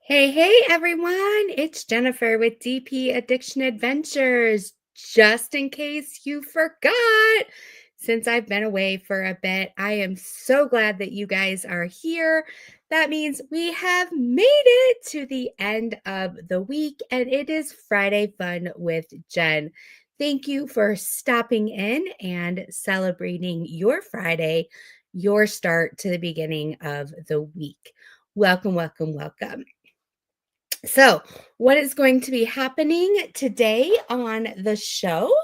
Hey, everyone. It's Jennifer with DP Addiction Adventures. Just in case you forgot, since I've been away for a bit, I am so glad that you guys are here. That means we have made it to the end of the week, and it is Friday Fun with Jenn. Thank you for stopping in and celebrating your Friday, your start to the beginning of the week. Welcome, welcome, welcome. So, what is going to be happening today on the show?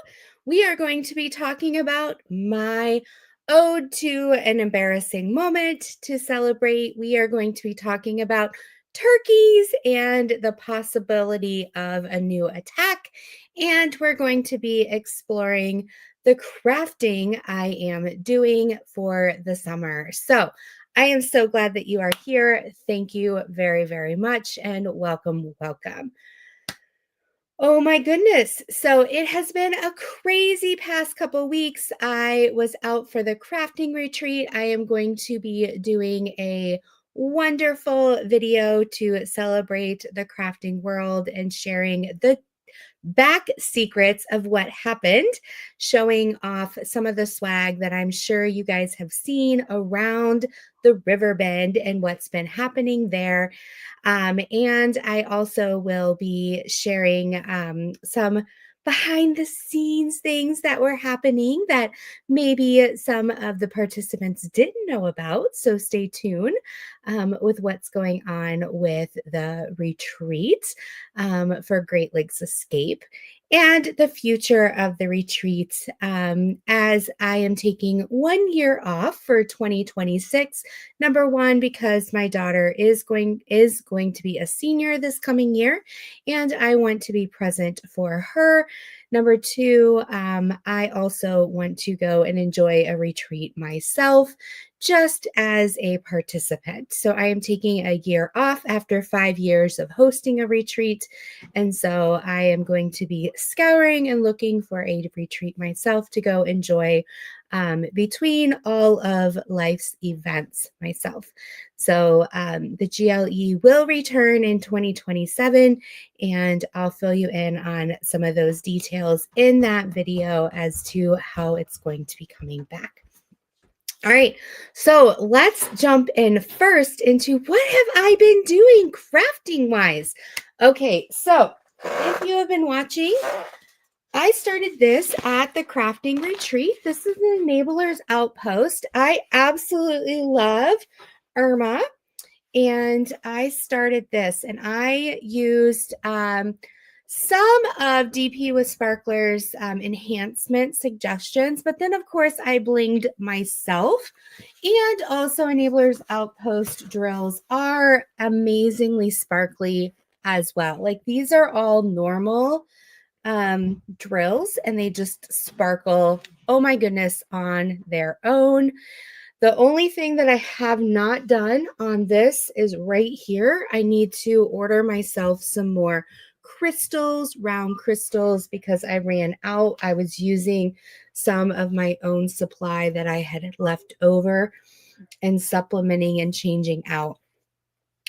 We are going to be talking about my ode to an embarrassing moment to celebrate. We are going to be talking about turkeys and the possibility of a new attack. And we're going to be exploring the crafting I am doing for the summer. So, I am so glad that you are here. Thank you very, very much and welcome, welcome. Oh my goodness. So it has been a crazy past couple weeks. I was out for the crafting retreat. I am going to be doing a wonderful video to celebrate the crafting world and sharing the back secrets of what happened, showing off some of the swag that I'm sure you guys have seen around the river bend and what's been happening there. And I also will be sharing some behind the scenes things that were happening that maybe some of the participants didn't know about. So stay tuned with what's going on with the retreat for Great Lakes Escape and the future of the retreat as I am taking 1 year off for 2026. Number one, because my daughter is going to be a senior this coming year, and I want to be present for her. Number two, I also want to go and enjoy a retreat myself, just as a participant. So I am taking a year off after 5 years of hosting a retreat. And so I am going to be scouring and looking for a retreat myself to go enjoy between all of life's events myself. So the GLE will return in 2027, and I'll fill you in on some of those details in that video as to how it's going to be coming back. All right, so let's jump in first into what have I been doing crafting wise. Okay, so if you have been watching, I started this at the crafting retreat. This is the Enablers Outpost. I absolutely love Irma, and I started this, and I used some of DP with Sparklers enhancement suggestions, but then of course I blinged myself, and also Enablers Outpost drills are amazingly sparkly as well. Like these are all normal drills and they just sparkle, oh my goodness, on their own. The only thing that I have not done on this is right here. I need to order myself some more crystals, round crystals, because I ran out. I was using some of my own supply that I had left over and supplementing and changing out.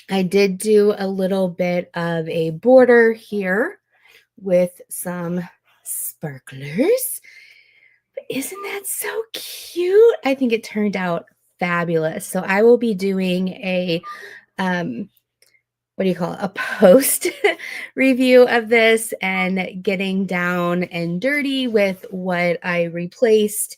I did do a little bit of a border here with some sparklers. Isn't that so cute? I think it turned out fabulous. So I will be doing a what do you call it? A post review of this and getting down and dirty with what I replaced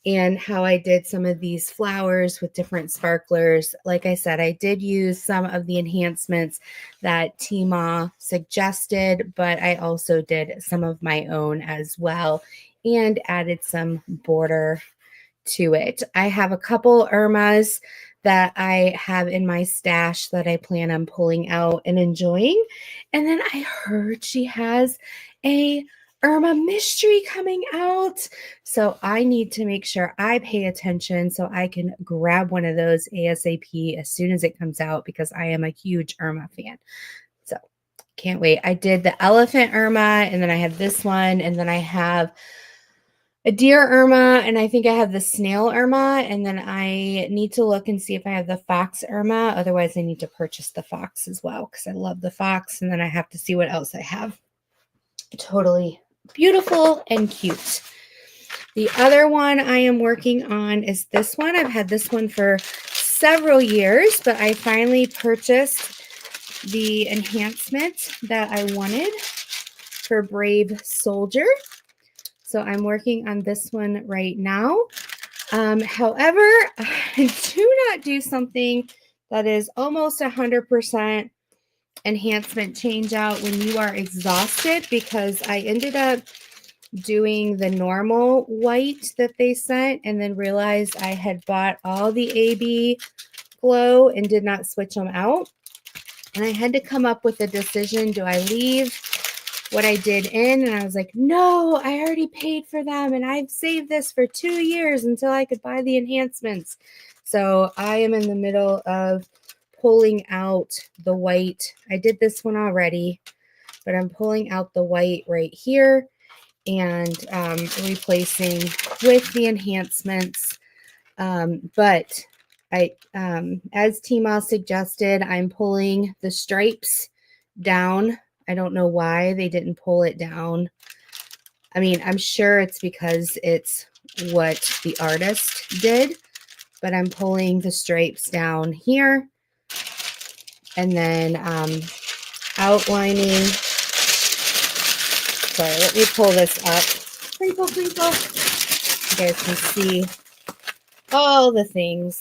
and how I did some of these flowers with different sparklers. Like I said, I did use some of the enhancements that Tima suggested, but I also did some of my own as well and added some border to it. I have a couple Irmas that I have in my stash that I plan on pulling out and enjoying. And then I heard she has a Irma mystery coming out. So I need to make sure I pay attention so I can grab one of those ASAP as soon as it comes out because I am a huge Irma fan. So can't wait. I did the elephant Irma and then I have this one and then I have a deer Irma, and I think I have the snail Irma, and then I need to look and see if I have the fox Irma. Otherwise, I need to purchase the fox as well because I love the fox, and then I have to see what else I have. Totally beautiful and cute. The other one I am working on is this one. I've had this one for several years, but I finally purchased the enhancement that I wanted for Brave Soldier. So I'm working on this one right now. However, do not do something that is almost 100% enhancement change out when you are exhausted, because I ended up doing the normal white that they sent and then realized I had bought all the AB glow and did not switch them out. And I had to come up with a decision. Do I leave what I did in? And I was like, no, I already paid for them and I've saved this for 2 years until I could buy the enhancements. So I am in the middle of pulling out the white. I did this one already, but I'm pulling out the white right here and replacing with the enhancements. But I, as Tma suggested, I'm pulling the stripes down. I don't know why they didn't pull it down. I mean, I'm sure it's because it's what the artist did, but I'm pulling the stripes down here and then outlining. Sorry, let me pull this up. Crinkle, crinkle. You guys can see all the things.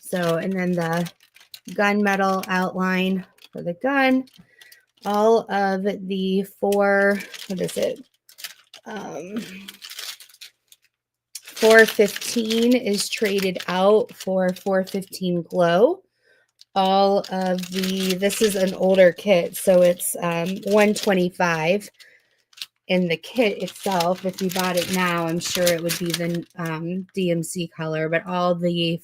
So, and then the gunmetal outline for the gun. All of the 415 is traded out for 415 glow. All of this is an older kit, so it's 125 in the kit itself. If you bought it now, I'm sure it would be the DMC color, but all the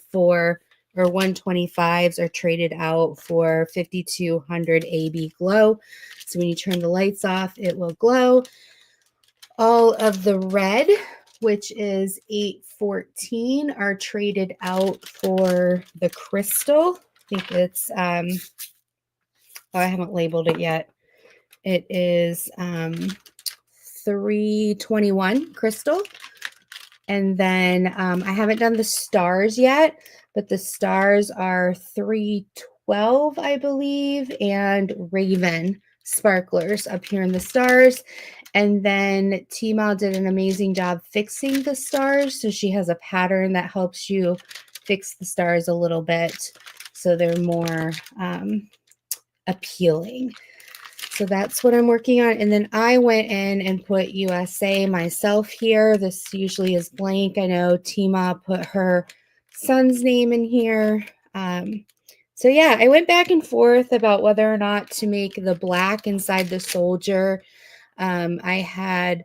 125s are traded out for 5200 AB glow. So when you turn the lights off, it will glow. All of the red, which is 814, are traded out for the crystal. I think it's oh, I haven't labeled it yet. It is 321 crystal. And then I haven't done the stars yet, but the stars are 312, I believe, and Raven sparklers up here in the stars. And then Tma did an amazing job fixing the stars. So she has a pattern that helps you fix the stars a little bit so they're more appealing. So that's what I'm working on. And then I went in and put USA myself here. This usually is blank. I know Tma put her son's name in here. So yeah, I went back and forth about whether or not to make the black inside the soldier. I had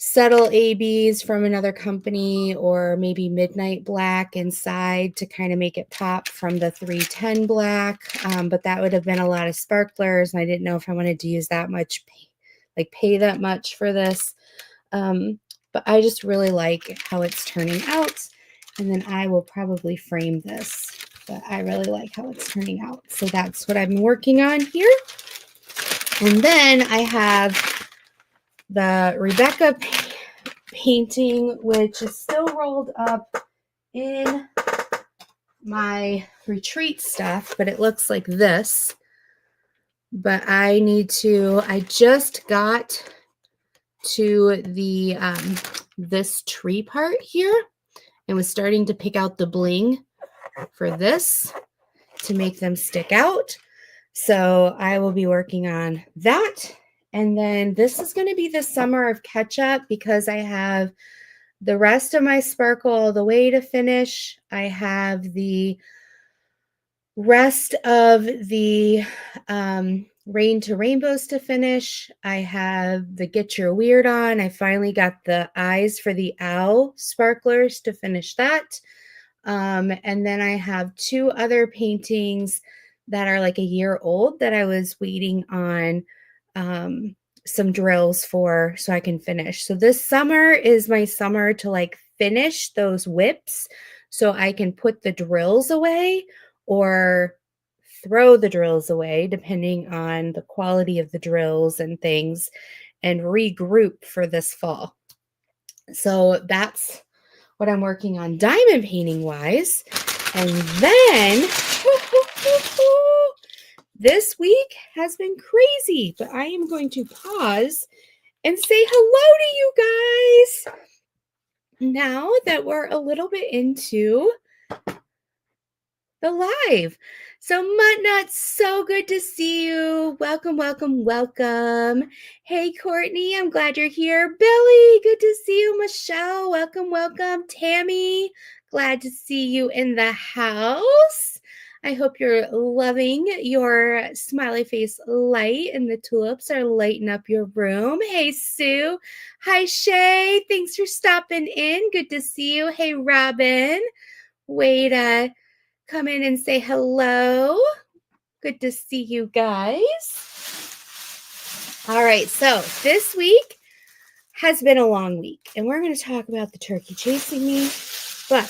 subtle ABs from another company or maybe midnight black inside to kind of make it pop from the 310 black. But that would have been a lot of sparklers. And I didn't know if I wanted to use that much, pay that much for this. But I just really like how it's turning out. And then I will probably frame this, but I really like how it's turning out. So that's what I've been working on here. And then I have the Rebecca painting, which is still rolled up in my retreat stuff, but it looks like this. But I just got to the this tree part here and was starting to pick out the bling for this to make them stick out. So I will be working on that. And then this is going to be the summer of catch up because I have the rest of my sparkle all the way to finish. I have the rest of the Rain to Rainbows to finish. I have the Get Your Weird On. I finally got the eyes for the owl sparklers to finish that. And then I have 2 other paintings that are like a year old that I was waiting on some drills for so I can finish. So this summer is my summer to like finish those whips so I can put the drills away or throw the drills away depending on the quality of the drills and things and regroup for this fall. So that's what I'm working on diamond painting wise. And then this week has been crazy, but I am going to pause and say hello to you guys now that we're a little bit into the live. So Muttnuts, so good to see you. Welcome, welcome, welcome. Hey, Courtney, I'm glad you're here. Billy, good to see you. Michelle, welcome, welcome. Tammy, glad to see you in the house. I hope you're loving your smiley face light and the tulips are lighting up your room. Hey, Sue. Hi, Shay. Thanks for stopping in. Good to see you. Hey, Robin. Way to come in and say hello. Good to see you guys. All right, so this week has been a long week, and we're going to talk about the turkey chasing me, but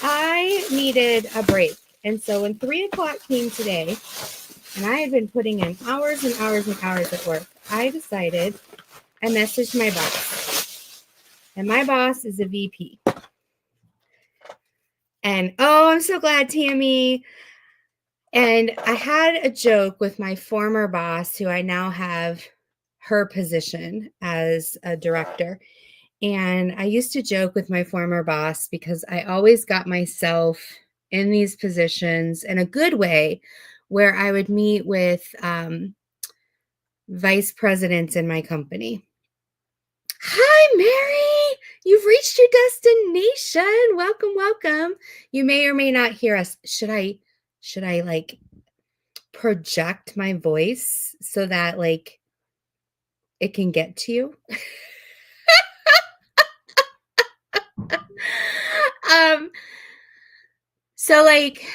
I needed a break. And so when 3 o'clock came today, and I had been putting in hours and hours and hours at work, I decided I messaged my boss. And my boss is a VP. And oh, I'm so glad, Tammy. And I had a joke with my former boss, who I now have her position as a director. And I used to joke with my former boss because I always got myself in these positions in a good way where I would meet with vice presidents in my company. Hi, Mary. You've reached your destination. Welcome, welcome. You may or may not hear us. Should I like project my voice so that like it can get to you? So like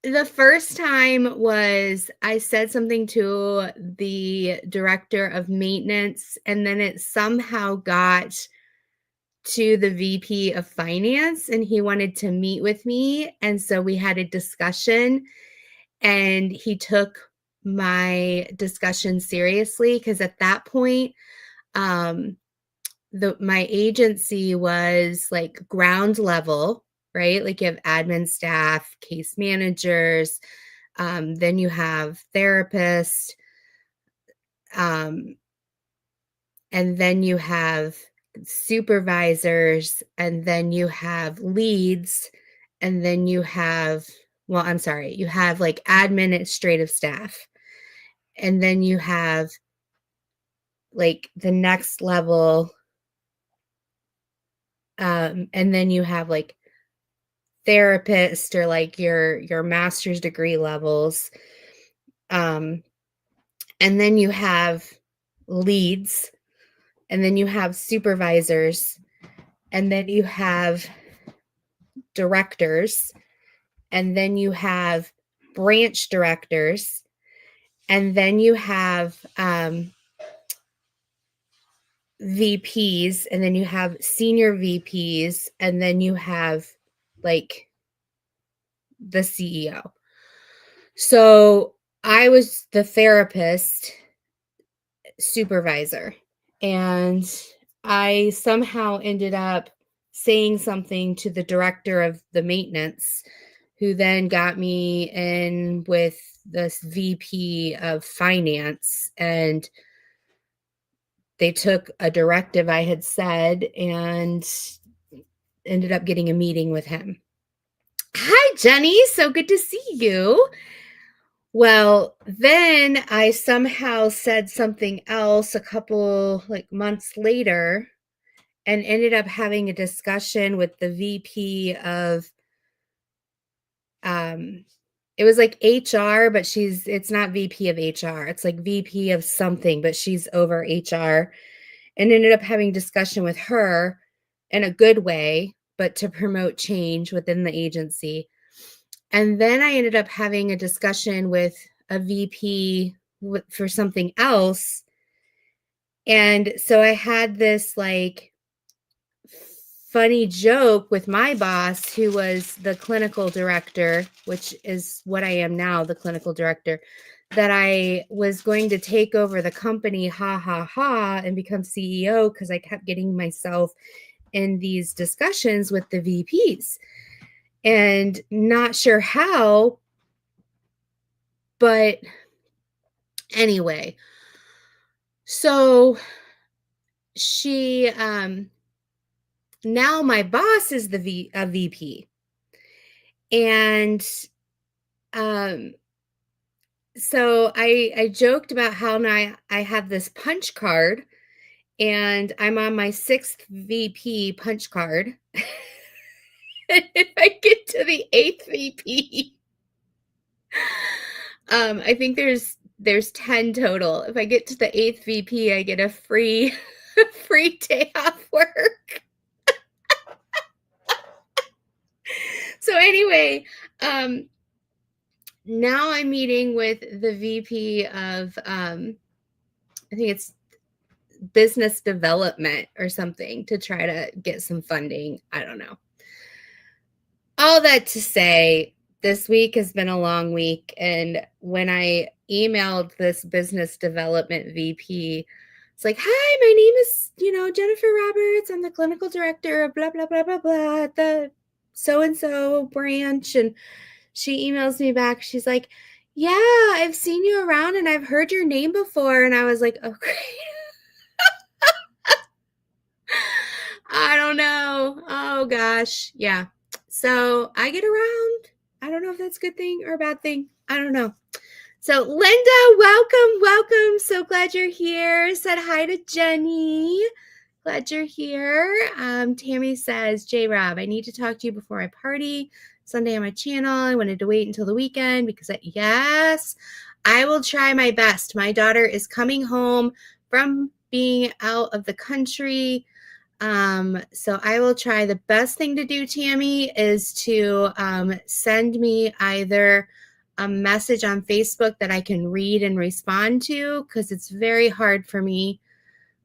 the first time was I said something to the director of maintenance, and then it somehow got to the VP of finance, and he wanted to meet with me. And so we had a discussion, and he took my discussion seriously because at that point, my agency was like ground level, right? Like you have admin staff, case managers, then you have therapists, and then you have supervisors, and then you have leads, and then you have, well, I'm sorry, you have like administrative staff, and then you have like the next level, and then you have like therapist or like your master's degree levels, and then you have leads, and then you have supervisors, and then you have directors, and then you have branch directors, and then you have VPs, and then you have senior VPs, and then you have like the CEO. So I was the therapist supervisor, and I somehow ended up saying something to the director of the maintenance, who then got me in with this VP of finance, and they took a directive I had said and ended up getting a meeting with him. Hi, Jenny. So good to see you. Well, then I somehow said something else a couple like months later and ended up having a discussion with the VP of it was like HR, but it's not VP of HR. It's like VP of something, but she's over HR, and ended up having discussion with her in a good way, but to promote change within the agency. And then I ended up having a discussion with a VP for something else. And so I had this like funny joke with my boss, who was the clinical director, which is what I am now, the clinical director, that I was going to take over the company, ha ha ha, and become CEO because I kept getting myself in these discussions with the VPs and not sure how. But anyway, so she, now my boss is a VP. And um, so I joked about how now I have this punch card and I'm on my 6th VP punch card. And if I get to the 8th VP, I think there's 10 total. If I get to the 8th VP, I get a free free day off work. So anyway, now I'm meeting with the VP of I think it's business development or something to try to get some funding. I don't know. All that to say, this week has been a long week. And when I emailed this business development VP, it's like, hi, my name is, Jennifer Roberts. I'm the clinical director of blah, blah, blah, blah, blah at the so-and-so branch. And she emails me back. She's like, yeah, I've seen you around and I've heard your name before. And I was like, oh, great. I don't know. Oh, gosh. Yeah. So I get around. I don't know if that's a good thing or a bad thing. I don't know. So Linda, welcome. So glad you're here. Said hi to Jenny. Glad you're here. Tammy says, J-Rob, I need to talk to you before I party Sunday on my channel. I wanted to wait until the weekend because yes, I will try my best. My daughter is coming home from being out of the country. So I will try. The best thing to do, Tammy, is to send me either a message on Facebook that I can read and respond to, because it's very hard for me.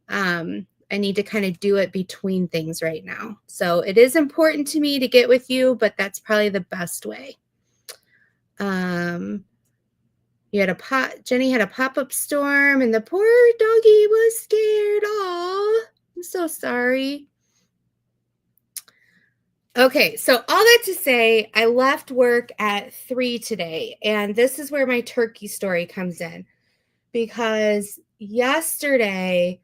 I need to kind of do it between things right now. So it is important to me to get with you, but that's probably the best way. Jenny had a pop-up storm and the poor doggy was scared. Oh, I'm so sorry. Okay, so all that to say, I left work at 3 today, and this is where my turkey story comes in. Because yesterday,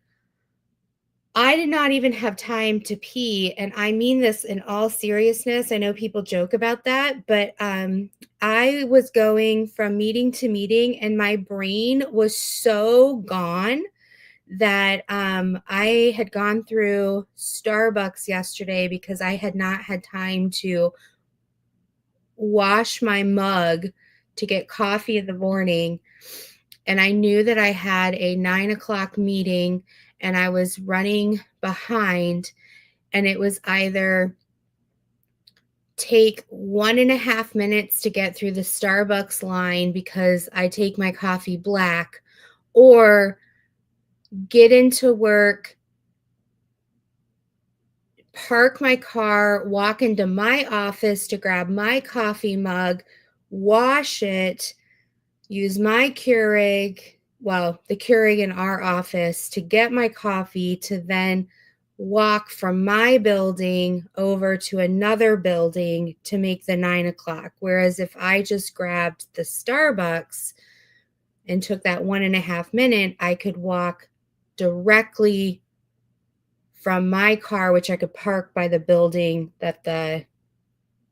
I did not even have time to pee, and I mean this in all seriousness. I know people joke about that, but I was going from meeting to meeting, and my brain was so gone that I had gone through Starbucks yesterday because I had not had time to wash my mug to get coffee in the morning. And I knew that I had a 9 o'clock meeting and I was running behind, and it was either take 1.5 minutes to get through the Starbucks line because I take my coffee black, or get into work, park my car, walk into my office to grab my coffee mug, wash it, use my Keurig, the Keurig in our office, to get my coffee, to then walk from my building over to another building to make the 9 o'clock. Whereas if I just grabbed the Starbucks and took that 1.5 minute, I could walk directly from my car, which I could park by the building that the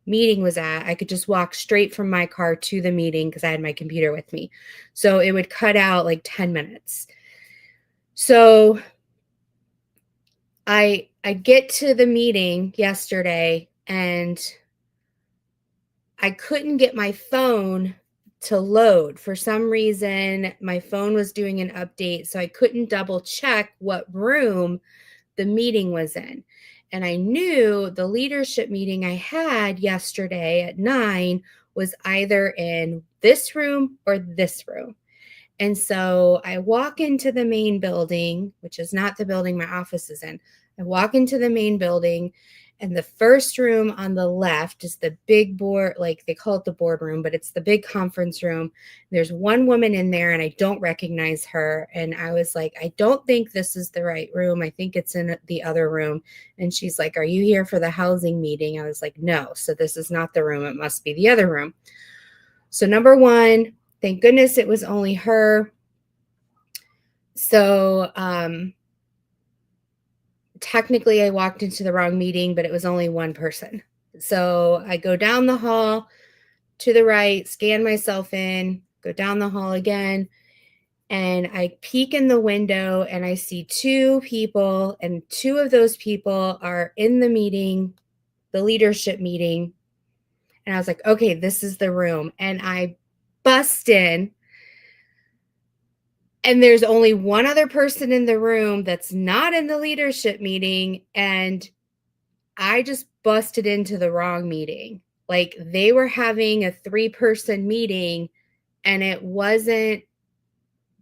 meeting was at. I could just walk straight from my car to the meeting because I had my computer with me. So it would cut out like 10 minutes. So I get to the meeting yesterday and I couldn't get my phone to load. For some reason, my phone was doing an update, so I couldn't double check what room the meeting was in. And I knew the leadership meeting I had yesterday at 9 was either in this room or this room. And so I walk into the main building, which is not the building my office is in. I walk into the main building, and the first room on the left is the big board, like they call it the boardroom, but it's the big conference room. There's one woman in there, and I don't recognize her. And I was like, I don't think this is the right room. I think it's in the other room. And she's like, are you here for the housing meeting? I was like, no. So this is not the room. It must be the other room. So number one, thank goodness it was only her. So technically I walked into the wrong meeting, but it was only one person. So I go down the hall to the right, scan myself in, go down the hall again, and I peek in the window and I see two people, and two of those people are in the meeting, the leadership meeting. And I was like, okay, this is the room. And I bust in. And there's only one other person in the room that's not in the leadership meeting. And I just busted into the wrong meeting. Like they were having a 3-person meeting and it wasn't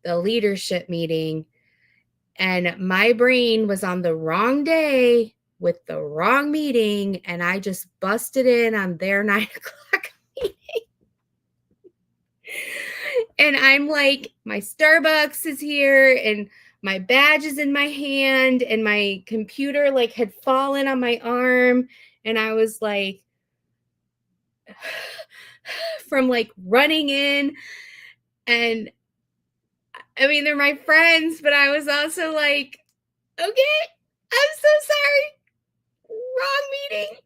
the leadership meeting. And my brain was on the wrong day with the wrong meeting. And I just busted in on their 9 o'clock meeting. And I'm like, my Starbucks is here and my badge is in my hand and my computer like had fallen on my arm. And I was like, from like running in. And I mean, they're my friends, but I was also like, okay, I'm so sorry. Wrong meeting.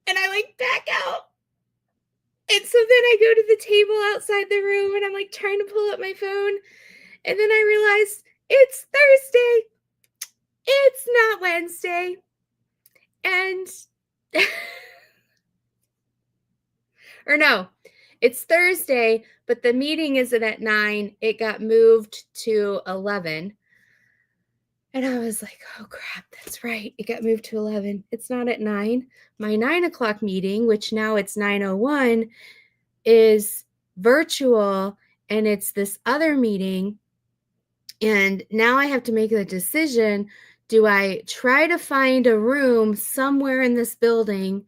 And I like back out. And so then I go to the table outside the room and I'm like trying to pull up my phone. And then I realized it's Thursday. It's not Wednesday. And, or no, it's Thursday, but the meeting isn't at 9. It got moved to 11. And I was like, oh crap, that's right. It got moved to 11. It's not at 9. My 9 o'clock meeting, which now it's 9:01, is virtual, and it's this other meeting. And now I have to make a decision. Do I try to find a room somewhere in this building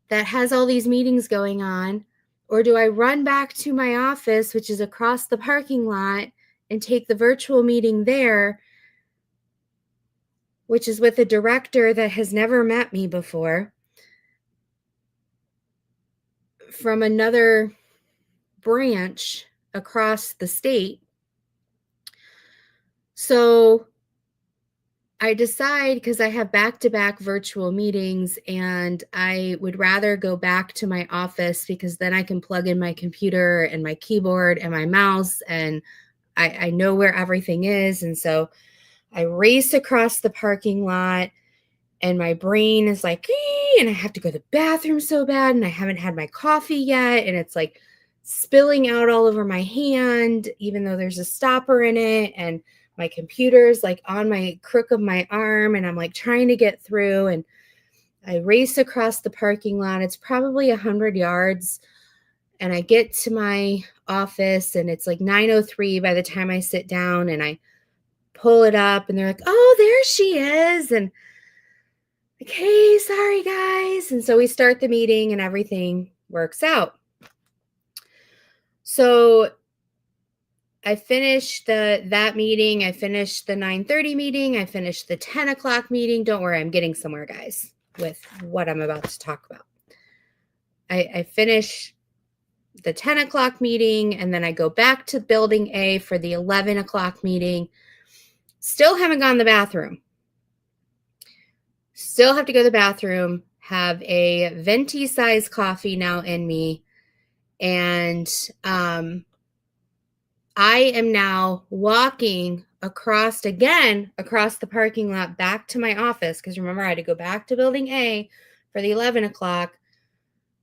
that has all these meetings going on? Or do I run back to my office, which is across the parking lot, and take the virtual meeting there, which is with a director that has never met me before from another branch across the state? So I decide, because I have back-to-back virtual meetings, and I would rather go back to my office because then I can plug in my computer and my keyboard and my mouse, and I know where everything is. And so I race across the parking lot, and my brain is like, and I have to go to the bathroom so bad, and I haven't had my coffee yet, and it's like spilling out all over my hand, even though there's a stopper in it, and my computer's like on my crook of my arm, and I'm like trying to get through, and I race across the parking lot. It's probably 100 yards, and I get to my office, and it's like 9:03 by the time I sit down, and I pull it up, and they're like, oh, there she is. And like, hey, sorry guys. And so we start the meeting and everything works out. So I finished that meeting. I finished the 9:30 meeting. I finished the 10 o'clock meeting. Don't worry, I'm getting somewhere, guys, with what I'm about to talk about. I finish the 10 o'clock meeting, and then I go back to building A for the 11 o'clock meeting. Still haven't gone to the bathroom. Still have to go to the bathroom, have a venti size coffee now in me. And I am now walking across the parking lot back to my office. Because remember, I had to go back to building A for the 11 o'clock.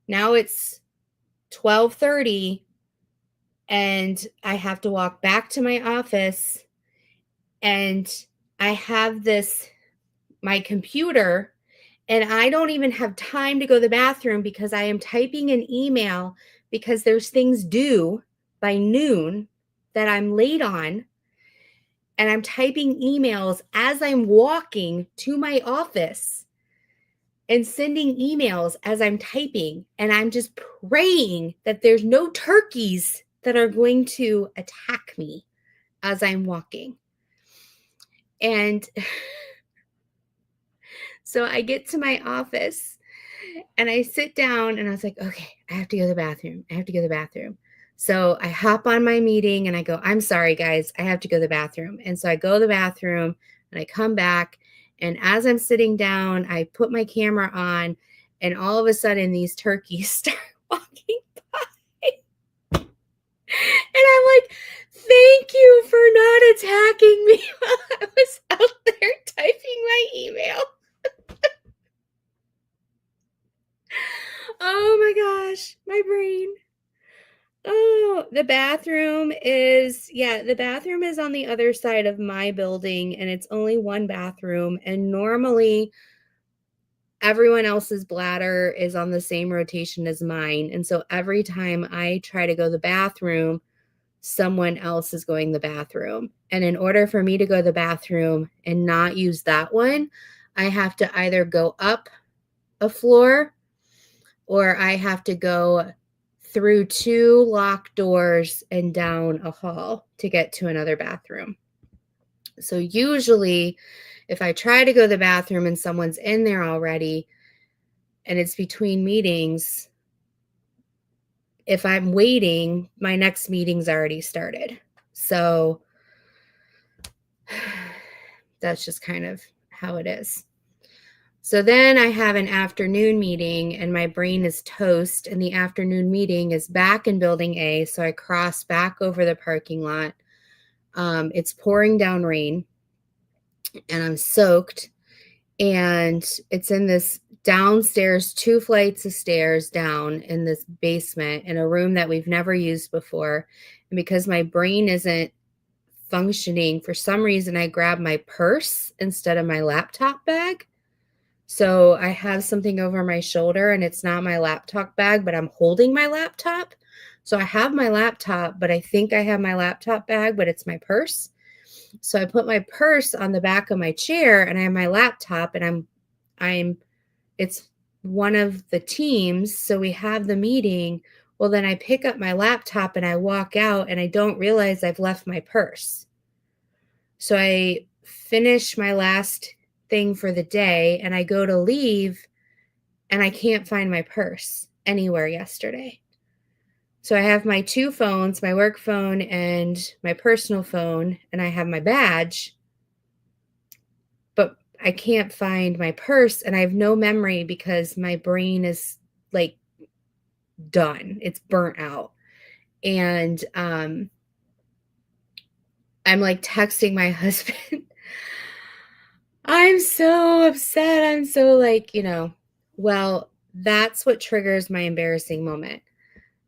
Now it's 12:30 and I have to walk back to my office, and I have my computer, and I don't even have time to go to the bathroom because I am typing an email because there's things due by noon that I'm late on, and I'm typing emails as I'm walking to my office and sending emails as I'm typing, and I'm just praying that there's no turkeys that are going to attack me as I'm walking. And so I get to my office and I sit down and I was like, okay, I have to go to the bathroom. I have to go to the bathroom. So I hop on my meeting and I go, I'm sorry, guys, I have to go to the bathroom. And so I go to the bathroom and I come back. And as I'm sitting down, I put my camera on, and all of a sudden these turkeys start walking by. And I'm like, thank you for not attacking me while I was out there typing my email. Oh my gosh, my brain. Oh, the bathroom is on the other side of my building, and it's only one bathroom. And normally everyone else's bladder is on the same rotation as mine. And so every time I try to go to the bathroom, someone else is going to the bathroom. And in order for me to go to the bathroom and not use that one, I have to either go up a floor or I have to go through 2 locked doors and down a hall to get to another bathroom. So usually if I try to go to the bathroom and someone's in there already and it's between meetings, if I'm waiting, my next meeting's already started. So that's just kind of how it is. So then I have an afternoon meeting and my brain is toast, and the afternoon meeting is back in building A. So I cross back over the parking lot. It's pouring down rain and I'm soaked, and it's in this downstairs, 2 flights of stairs down in this basement in a room that we've never used before. And because my brain isn't functioning, for some reason, I grab my purse instead of my laptop bag. So I have something over my shoulder and it's not my laptop bag, but I'm holding my laptop. So I have my laptop, but I think I have my laptop bag, but it's my purse. So I put my purse on the back of my chair and I have my laptop, and it's one of the teams. So we have the meeting. Well, then I pick up my laptop and I walk out and I don't realize I've left my purse. So I finish my last thing for the day and I go to leave and I can't find my purse anywhere yesterday. So I have my 2 phones, my work phone and my personal phone, and I have my badge, but I can't find my purse, and I have no memory because my brain is like done. It's burnt out. And I'm like texting my husband. I'm so upset. I'm so like, well, that's what triggers my embarrassing moment.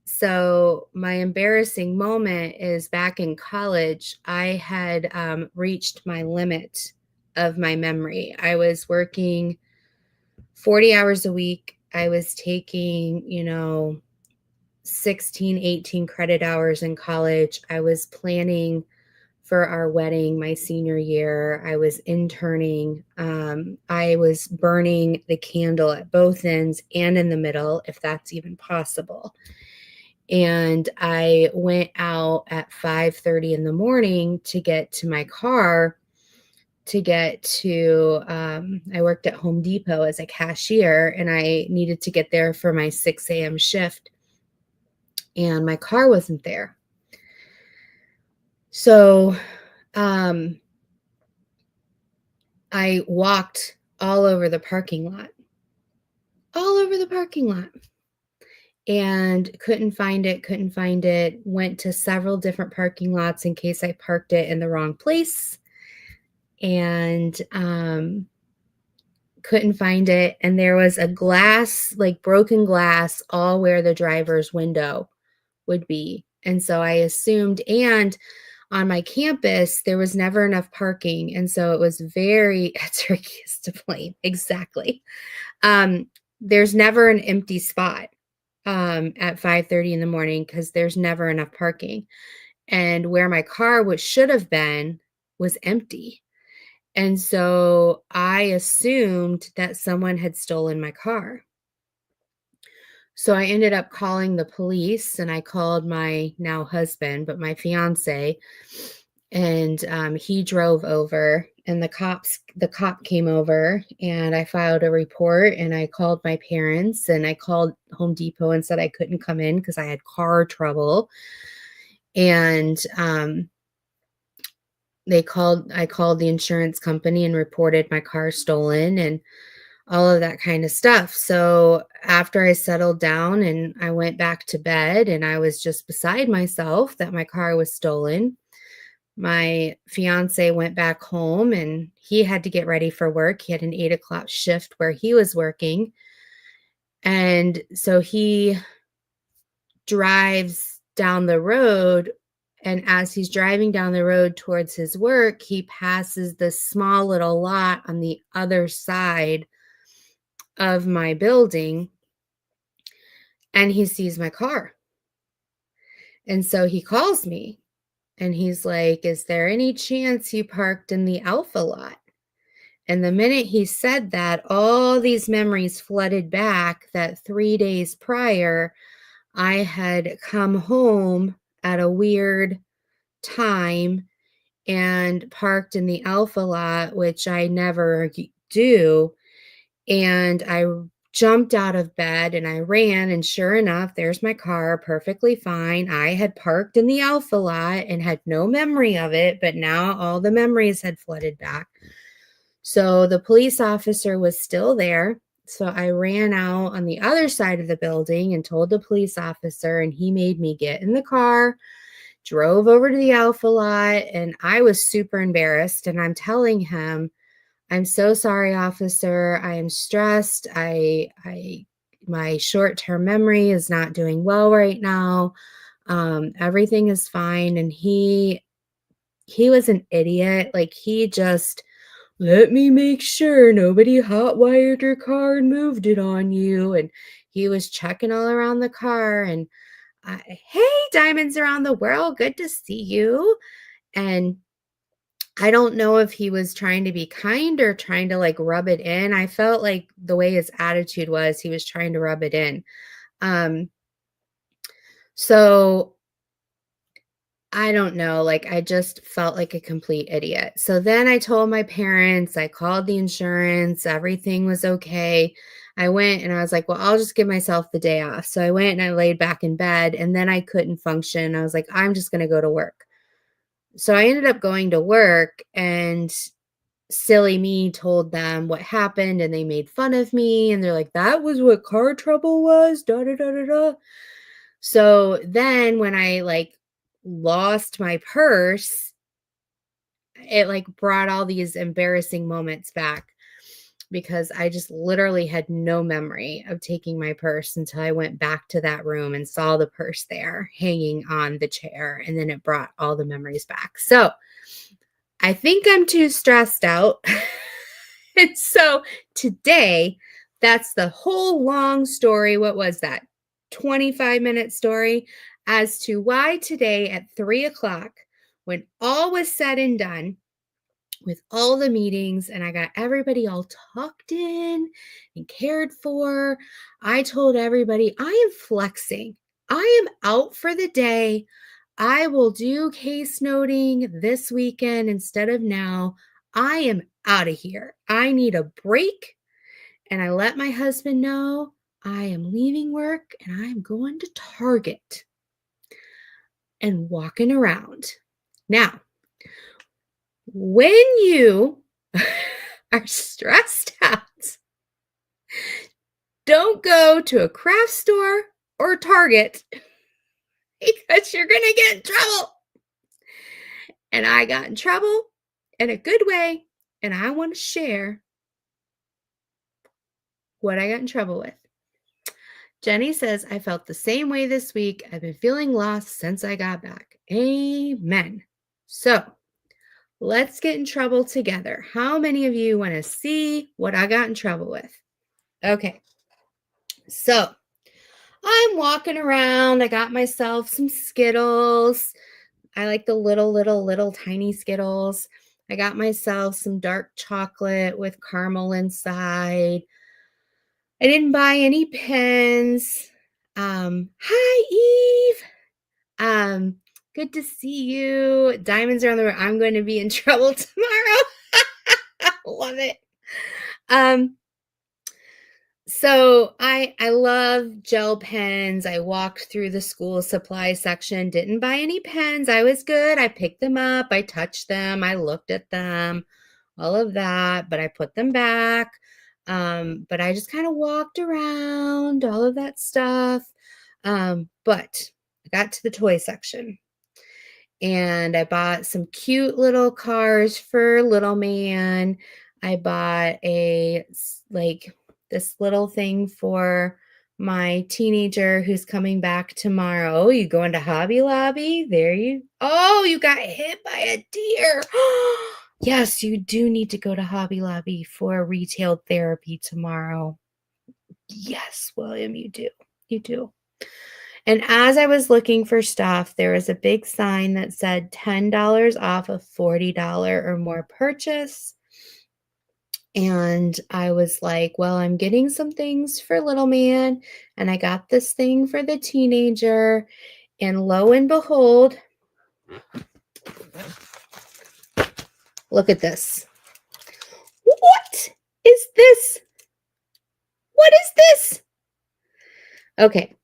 So my embarrassing moment is back in college. I had reached my limit of my memory. I was working 40 hours a week. I was taking, 16, 18 credit hours in college. I was planning for our wedding my senior year. I was interning. I was burning the candle at both ends and in the middle, if that's even possible. And I went out at 5:30 in the morning to get to my car to get to, I worked at Home Depot as a cashier, and I needed to get there for my 6 a.m. shift. And my car wasn't there. So I walked all over the parking lot, and couldn't find it, went to several different parking lots in case I parked it in the wrong place, and couldn't find it. And there was a glass, like broken glass, all where the driver's window would be. And so I assumed, and on my campus, there was never enough parking. And so it was very, Turkey is to blame. Exactly. There's never an empty spot at 5:30 in the morning because there's never enough parking. And where my car should have been was empty. And so I assumed that someone had stolen my car. So I ended up calling the police and I called my now husband, but my fiance, and he drove over and the cop came over and I filed a report and I called my parents and I called Home Depot and said I couldn't come in because I had car trouble. And I called the insurance company and reported my car stolen and all of that kind of stuff. So after I settled down and I went back to bed and I was just beside myself that my car was stolen, my fiance went back home and he had to get ready for work. He had an 8 o'clock shift where he was working. And so he drives down the road. And as he's driving down the road towards his work, he passes this small little lot on the other side of my building and he sees my car. And so he calls me and he's like, "Is there any chance you parked in the Alpha lot?" And the minute he said that, all these memories flooded back that 3 days prior, I had come home at a weird time and parked in the Alpha lot, which I never do. And I jumped out of bed and I ran, and sure enough, there's my car perfectly fine. I had parked in the Alpha lot and had no memory of it, but now all the memories had flooded back. So the police officer was still there. So I ran out on the other side of the building and told the police officer, and he made me get in the car, drove over to the Alpha lot, and I was super embarrassed. And I'm telling him, "I'm so sorry, officer. I am stressed. My short-term memory is not doing well right now. Everything is fine." And he was an idiot. Like he just, "Let me make sure nobody hot-wired your car and moved it on you." And he was checking all around the car and "Hey, diamonds around the world. Good to see you." And I don't know if he was trying to be kind or trying to like rub it in. I felt like the way his attitude was, he was trying to rub it in. Um, so I don't know, like I just felt like a complete idiot. So then I told my parents, I called the insurance, everything was okay. I went and I was like, well, I'll just give myself the day off. So I went and I laid back in bed and then I couldn't function. I was like, I'm just going to go to work. So I ended up going to work and silly me told them what happened and they made fun of me and they're like, "That was what car trouble was, da da da da da." So then when I like lost my purse, it like brought all these embarrassing moments back because I just literally had no memory of taking my purse until I went back to that room and saw the purse there hanging on the chair, and then it brought all the memories back. So I think I'm too stressed out. And so today, that's the whole long story. What was that? 25-minute story as to why today at 3 o'clock, when all was said and done, with all the meetings and I got everybody all tucked in and cared for, I told everybody I am flexing. I am out for the day. I will do case noting this weekend instead of now. I am out of here. I need a break. And I let my husband know I am leaving work and I'm going to Target and walking around. Now, when you are stressed out, don't go to a craft store or Target because you're going to get in trouble. And I got in trouble in a good way, and I want to share what I got in trouble with. Jenny says, "I felt the same way this week. I've been feeling lost since I got back." Amen. So let's get in trouble together. How many of you want to see what I got in trouble with? Okay. So I'm walking around. I got myself some Skittles. I like the little tiny Skittles. I got myself some dark chocolate with caramel inside. I didn't buy any pens. Hi, Eve. Um, Good to see you. Diamonds are on the road. I'm going to be in trouble tomorrow. Love it. Um, So I love gel pens. I walked through the school supply section, didn't buy any pens. I was good. I picked them up, I touched them, I looked at them, all of that, but I put them back. But I just kind of walked around, all of that stuff. But I got to the toy section and I bought some cute little cars for little man. I bought like this little thing for my teenager who's coming back tomorrow. Oh, you going to Hobby Lobby? Oh, you got hit by a deer. Yes, you do need to go to Hobby Lobby for retail therapy tomorrow. Yes, William, you do. You do. And as I was looking for stuff, there was a big sign that said $10 off a $40 or more purchase. And I was like, well, I'm getting some things for little man, and I got this thing for the teenager. And lo and behold, look at this. What is this? What is this? Okay,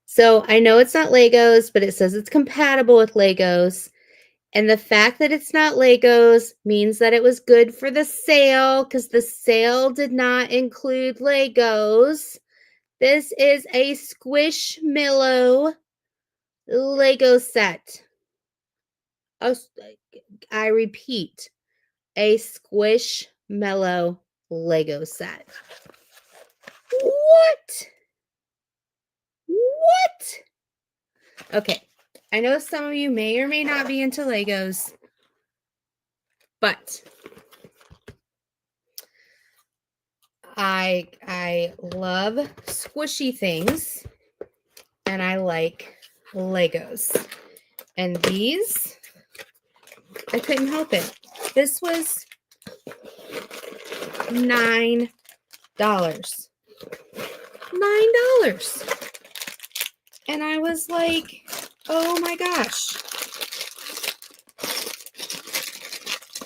so I know it's not Legos, but it says it's compatible with Legos. And the fact that it's not Legos means that it was good for the sale because the sale did not include Legos. This is a Squishmallow Lego set. I repeat, a Squishmallow Lego set. What? What? Okay, I know some of you may or may not be into Legos, but I love squishy things and I like Legos. And these, I couldn't help it. This was $9. $9. And I was like, oh my gosh.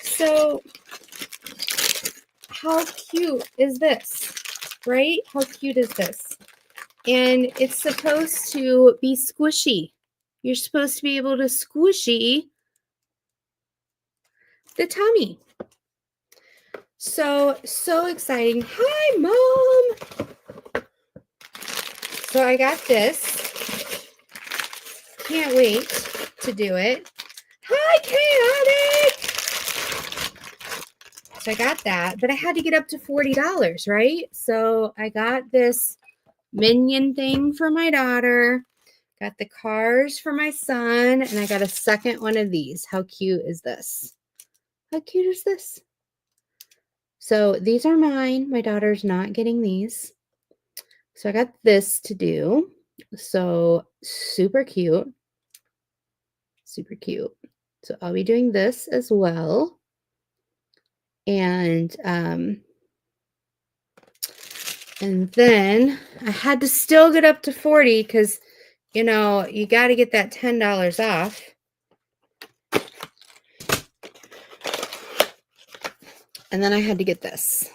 So how cute is this? Right? How cute is this? And it's supposed to be squishy. You're supposed to be able to squishy the tummy. So exciting. Hi, Mom. So I got this. Can't wait to do it. Hi, Chaotic. So I got that, but I had to get up to $40, right? So I got this minion thing for my daughter, got the cars for my son, and I got a second one of these. How cute is this? How cute is this? So these are mine. My daughter's not getting these. So I got this to do. So super cute. Super cute. So I'll be doing this as well. And then I had to still get up to 40 because, you know, you got to get that $10 off. And then I had to get this.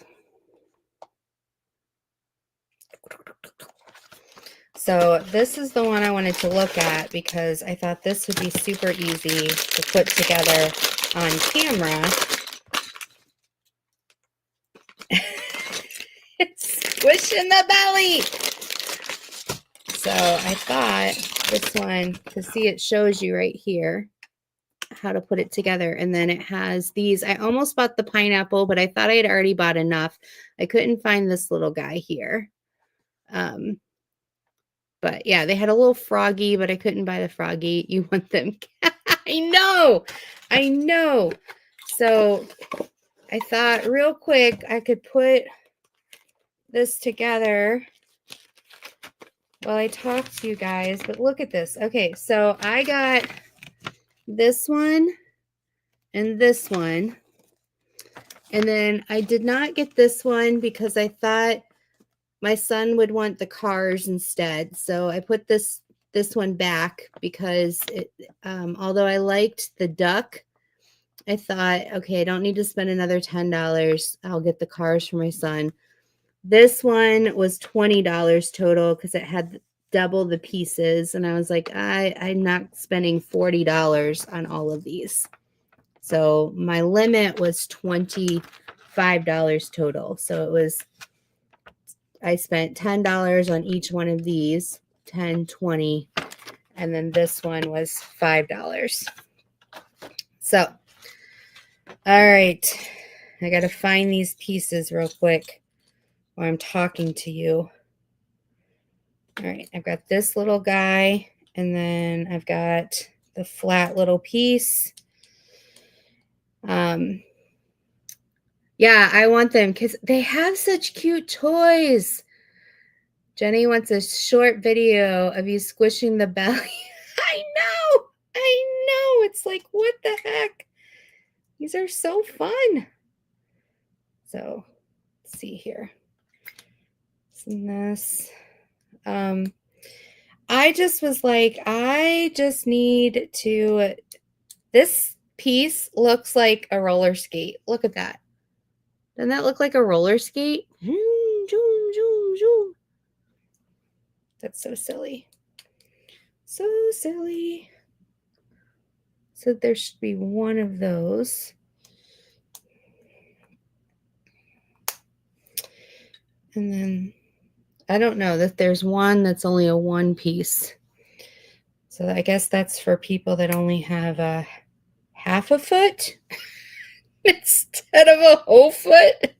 So this is the one I wanted to look at because I thought this would be super easy to put together on camera. It's squishing the belly. So I thought this one, to see, it shows you right here how to put it together. And then it has these. I almost bought the pineapple, but I thought I had already bought enough. I couldn't find this little guy here. But yeah, they had a little froggy, but I couldn't buy the froggy. You want them? I know. So I thought real quick I could put this together while I talk to you guys, but look at this. Okay, so I got this one and this one. And then I did not get this one because I thought my son would want the cars instead. So I put this one back because although I liked the duck, I thought, okay, I don't need to spend another $10. I'll get the cars for my son. This one was $20 total because it had double the pieces. And I was like, I'm not spending $40 on all of these. So my limit was $25 total. So I spent $10 on each one of these, 10, 20, and then this one was $5. So, all right, I got to find these pieces real quick while I'm talking to you. All right, I've got this little guy, and then I've got the flat little piece. Yeah, I want them because they have such cute toys. Jenny wants a short video of you squishing the belly. I know. It's like, what the heck? These are so fun. So, let's see here. This. I just was like, I just need to. This piece looks like a roller skate. Look at that. Doesn't that look like a roller skate? That's so silly. So silly. So there should be one of those. And then I don't know that there's one that's only a one piece. So I guess that's for people that only have a half a foot instead of a whole foot.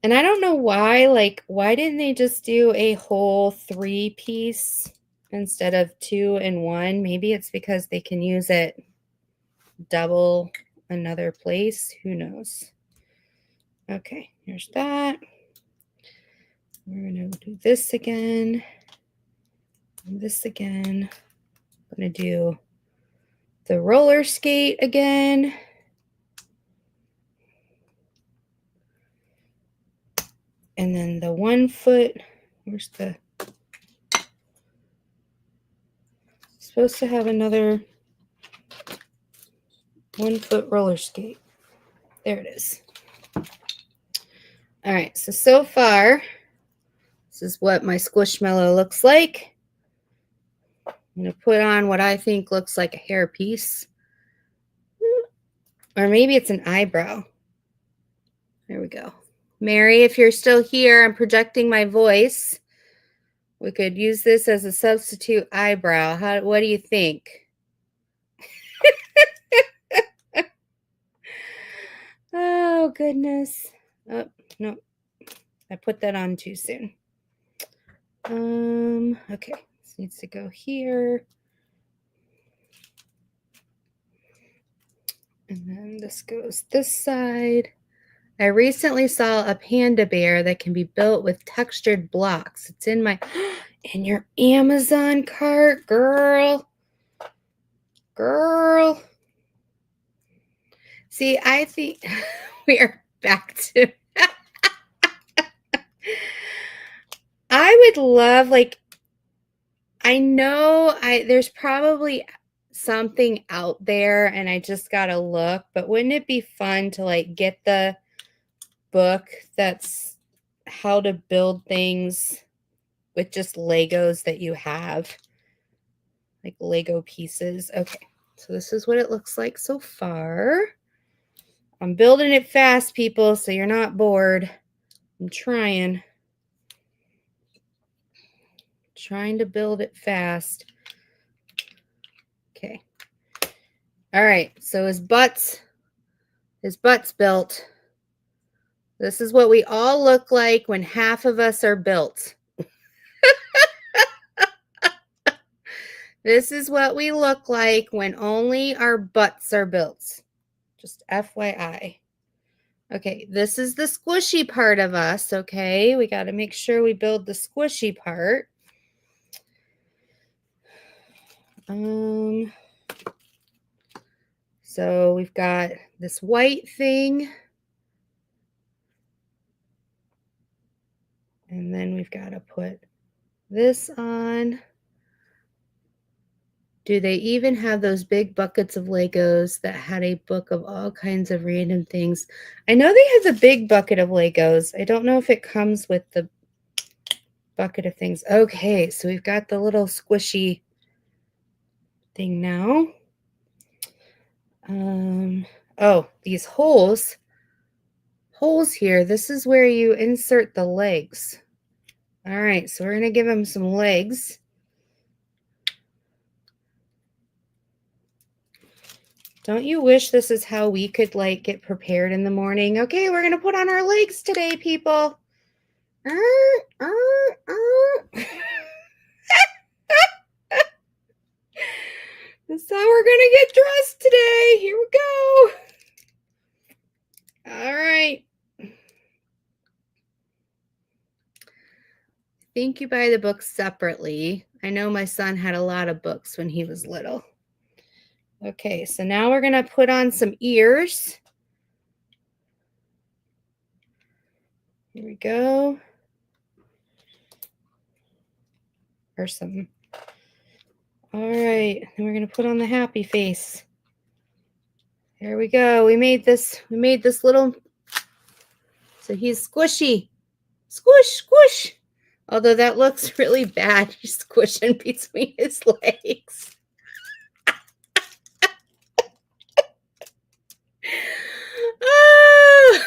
And I don't know why, why didn't they just do a whole 3-piece instead of 2 and 1? Maybe it's because they can use it double another place. Who knows? Okay, here's that. We're going to do this again. And this again. I'm going to do the roller skate again. And then the 1 foot. Where's the... Supposed to have another 1 foot roller skate. There it is. All right, so far, this is what my Squishmallow looks like. I'm going to put on what I think looks like a hair piece. Or maybe it's an eyebrow. There we go. Mary, if you're still here, I'm projecting my voice. We could use this as a substitute eyebrow. What do you think? Oh, goodness. Oh, no. I put that on too soon. Okay. This needs to go here. And then this goes this side. I recently saw a panda bear that can be built with textured blocks. It's in your Amazon cart, girl. Girl. See, I think we are back to... I would love, I know there's probably something out there and I just gotta look, but wouldn't it be fun to get the book that's how to build things with just Legos that you have, like Lego pieces? Okay, so this is what it looks like so far. I'm building it fast, people, so you're not bored. I'm trying to build it fast. Okay. All right, so his butt's built. This is what we all look like when half of us are built. This is what we look like when only our butts are built. Just FYI. Okay, this is the squishy part of us, okay? We got to make sure we build the squishy part. So we've got this white thing. And then we've got to put this on. Do they even have those big buckets of Legos that had a book of all kinds of random things? I know they have the big bucket of Legos. I don't know if it comes with the bucket of things. Okay, so we've got the little squishy thing now. Oh, these holes here. This is where you insert the legs. All right, so we're going to give him some legs. Don't you wish this is how we could like get prepared in the morning? Okay, we're going to put on our legs today, people. This is how we're going to get dressed today. Here we go. All right. I think you buy the books separately. I know my son had a lot of books when he was little. Okay, so now we're going to put on some ears. Here we go. Or some. All right, and we're going to put on the happy face. There we go. We made this little, so he's squishy. Squish, squish. Although that looks really bad. He's squishing between his legs. Oh.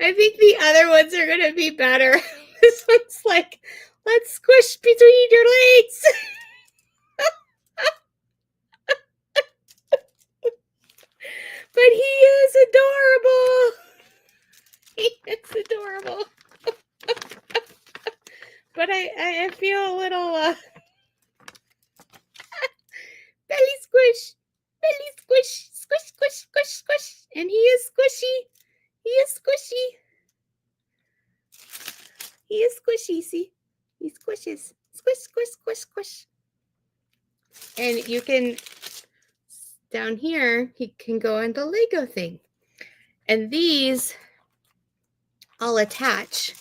I think the other ones are going to be better. This one's like, let's squish between your legs. But he is adorable. He is adorable. But I feel a little belly squish. Belly squish. Squish, squish, squish, squish. And he is squishy. He is squishy. He is squishy, see? He squishes. Squish, squish, squish, squish. And you can, down here, he can go on the Lego thing. And these I'll attach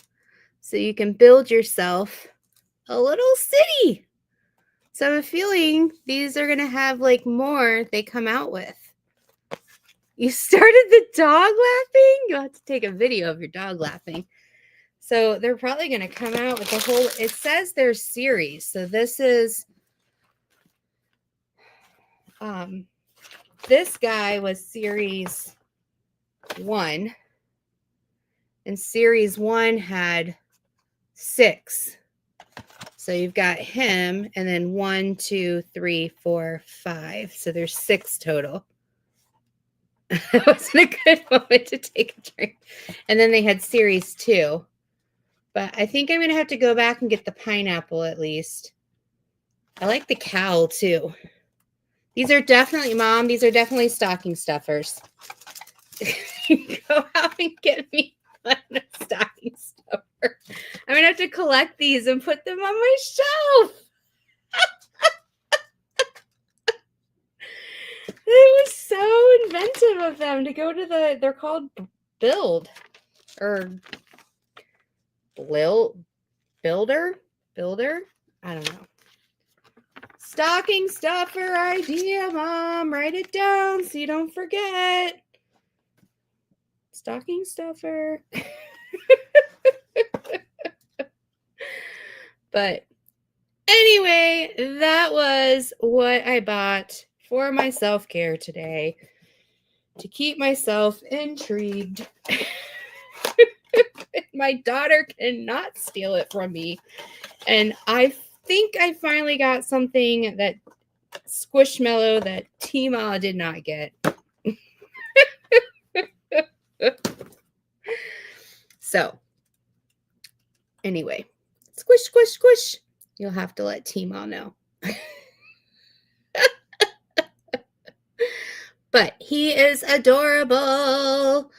so you can build yourself a little city. So I'm feeling these are going to have like more they come out with. You started the dog laughing? You'll have to take a video of your dog laughing. So they're probably going to come out with a whole, it says there's series. So this is, this guy was series 1. And series 1 had 6. So you've got him and then 1, 2, 3, 4, 5. So there's 6 total. That wasn't a good moment to take a drink. And then they had series 2. But I think I'm going to have to go back and get the pineapple at least. I like the cowl too. These are definitely, Mom, these are definitely stocking stuffers. Go out and get me a stocking stuffer. I'm going to have to collect these and put them on my shelf. It was so inventive of them to go to the, they're called Build or Builder. I don't know. Stocking stuffer idea, Mom. Write it down so you don't forget. Stocking stuffer. But anyway, that was what I bought for my self-care today to keep myself intrigued. My daughter cannot steal it from me. And I think I finally got something that Squishmallow that T-Ma did not get. So, anyway, squish, squish, squish. You'll have to let T-Ma know. but he is adorable.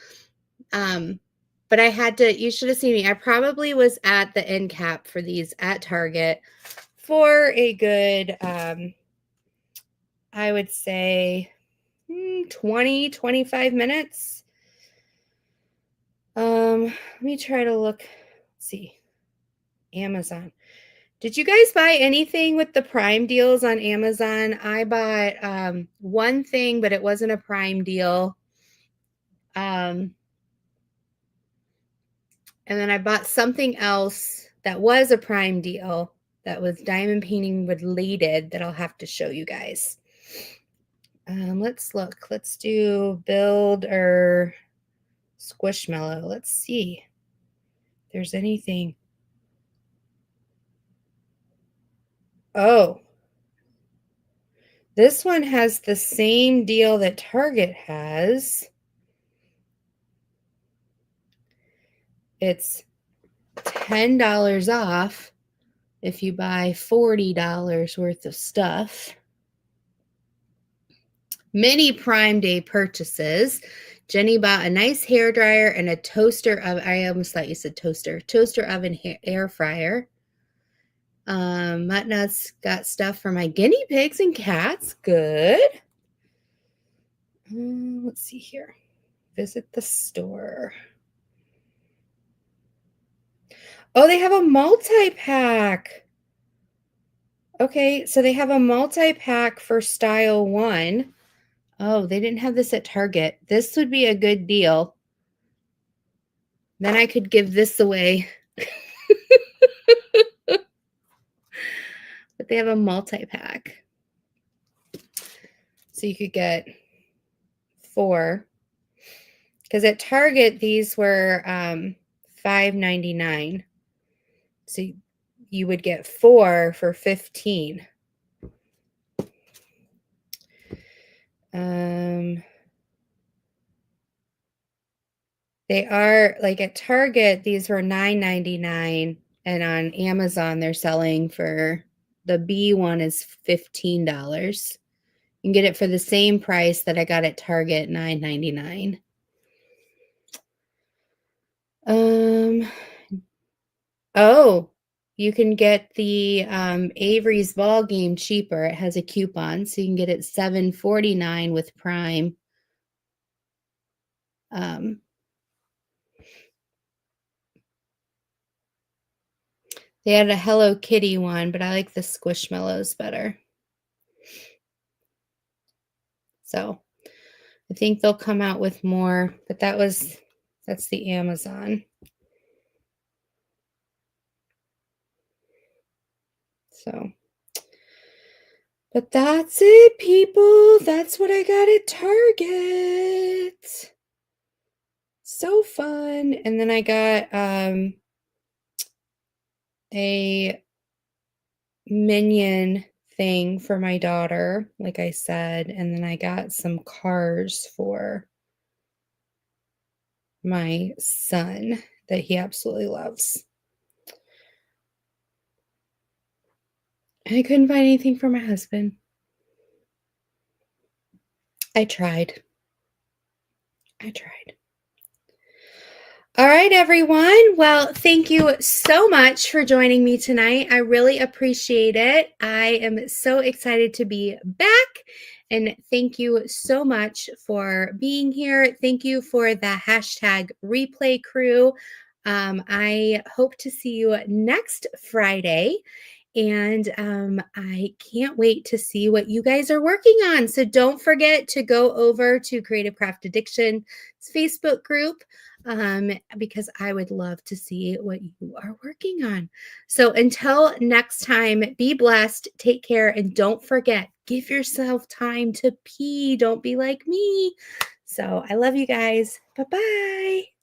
But I had to, you should have seen me. I probably was at the end cap for these at Target for a good, I would say 20, 25 minutes. Let me try to look, let's see, Amazon. Did you guys buy anything with the Prime deals on Amazon? I bought one thing, but it wasn't a Prime deal. And then I bought something else that was a Prime deal that was diamond painting related that I'll have to show you guys. Let's look. Let's do build or squishmallow. Let's see if there's anything. Oh, this one has the same deal that Target has. It's $10 off if you buy $40 worth of stuff. Many Prime Day purchases. Jenny bought a nice hair dryer and a toaster oven. I almost thought you said toaster. Toaster oven air fryer. Muttnuts got stuff for my guinea pigs and cats. Good. Let's see here. Visit the store. Oh, they have a multi-pack. Okay, so they have a multi-pack for style 1. Oh, they didn't have this at Target. This would be a good deal. Then I could give this away. But they have a multi-pack. So you could get 4. Because at Target, these were $5.99. So you would get 4 for $15. They are, like at Target, these were $9.99. And on Amazon, they're selling for, the B one is $15. You can get it for the same price that I got at Target, $9.99. Oh, you can get the Avery's ball game cheaper. It has a coupon, so you can get it $7.49 with Prime. They had a Hello Kitty one, but I like the Squishmallows better. So I think they'll come out with more, but that's the Amazon. So, but that's it, people. That's what I got at Target. So fun. And then I got a Minion thing for my daughter, like I said, and then I got some cars for my son that he absolutely loves. And I couldn't find anything for my husband. I tried. All right, everyone. Well, thank you so much for joining me tonight. I really appreciate it. I am so excited to be back. And thank you so much for being here. Thank you for the hashtag replay crew. I hope to see you next Friday. And I can't wait to see what you guys are working on. So don't forget to go over to Creative Craft Addiction's Facebook group because I would love to see what you are working on. So until next time, be blessed, take care, and don't forget, give yourself time to pee. Don't be like me. So I love you guys. Bye-bye.